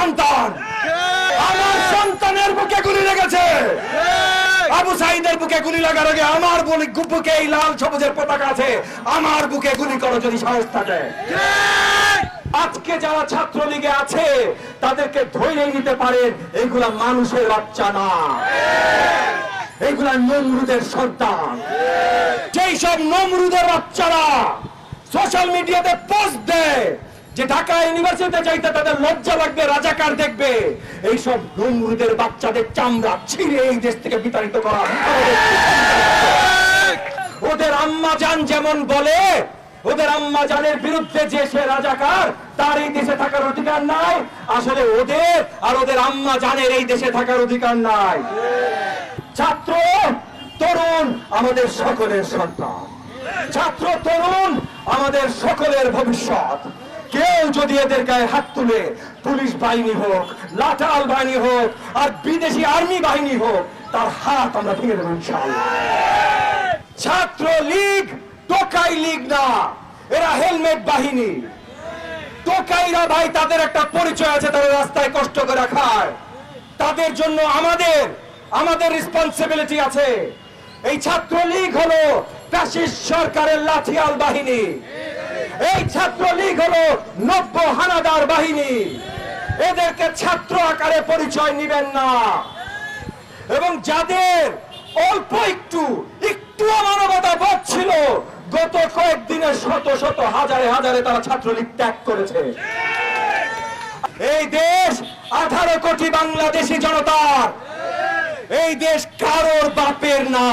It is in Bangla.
সন্তান, আমার সন্তানের বুকে গুলি লেগেছে। আবু সাইদের বুকে গুলি লাগার আগে আমার বুকে এই লাল সবুজের পতাকা আছে, আমার বুকে গুলি করো যদি সাহস থাকে। আজকে যারা ছাত্রলীগে আছে তাদেরকে ধরে নিতে পারেন, এইগুলা মানুষের বাচ্চা না, এইগুলা নমরুদের সন্তান। যেই সব নমরুদের বাচ্চারা সোশ্যাল মিডিয়াতে পোস্ট দেয় যে ঢাকা ইউনিভার্সিটিতে যাইতে তাদের লজ্জা লাগবে, রাজাকার দেখবে, এইসব নমরুদের বাচ্চাদের চামড়া ছিঁড়ে এই দেশ থেকে বিতাড়িত করা। ওদের আম্মা জান যেমন বলে, ওদের আম্মা জানের বিরুদ্ধে যে সে রাজাকার, তার এই দেশে থাকার অধিকার নাই। আসলে ওদের আর ওদের আম্মা জানের এই দেশে থাকার অধিকার নাই। ছাত্র তরুণ আমাদের সকলের সন্তান, ছাত্র তরুণ আমাদের সকলের ভবিষ্যৎ। কেউ যদি এদের গায়ে হাত তুলে, পুলিশ বাহিনী হোক, লাঠাল বাহিনী হোক, আর বিদেশি আর্মি বাহিনী হোক, তার হাত আমরা ভেঙে দেব ইনশাআল্লাহ। ছাত্র লীগ টোকাই লীগ না, এরা হেলমেট বাহিনী। টোকাইরা ভাই তাদের একটা পরিচয় আছে, তারা রাস্তায় কষ্ট করে খায়, তাদের জন্য আমাদের রেসপন্সিবিলিটি আছে। এই ছাত্র লীগ হলো ফ্যাসিস্ট সরকারের লাঠিয়াল বাহিনী, এই ছাত্র লীগ হলো নব্য হানাদার বাহিনী। এদেরকে ছাত্র আকারে পরিচয় নিবেন না। এবং যাদের অল্প একটু মানবতা বোধ ছিল, গত কয়েকদিনে শত শত হাজারে হাজারে তারা ছাত্রলীগ ত্যাগ করেছে। এই দেশ 18 কোটি বাংলাদেশি জনতার, এই দেশ কারোর বাপের না।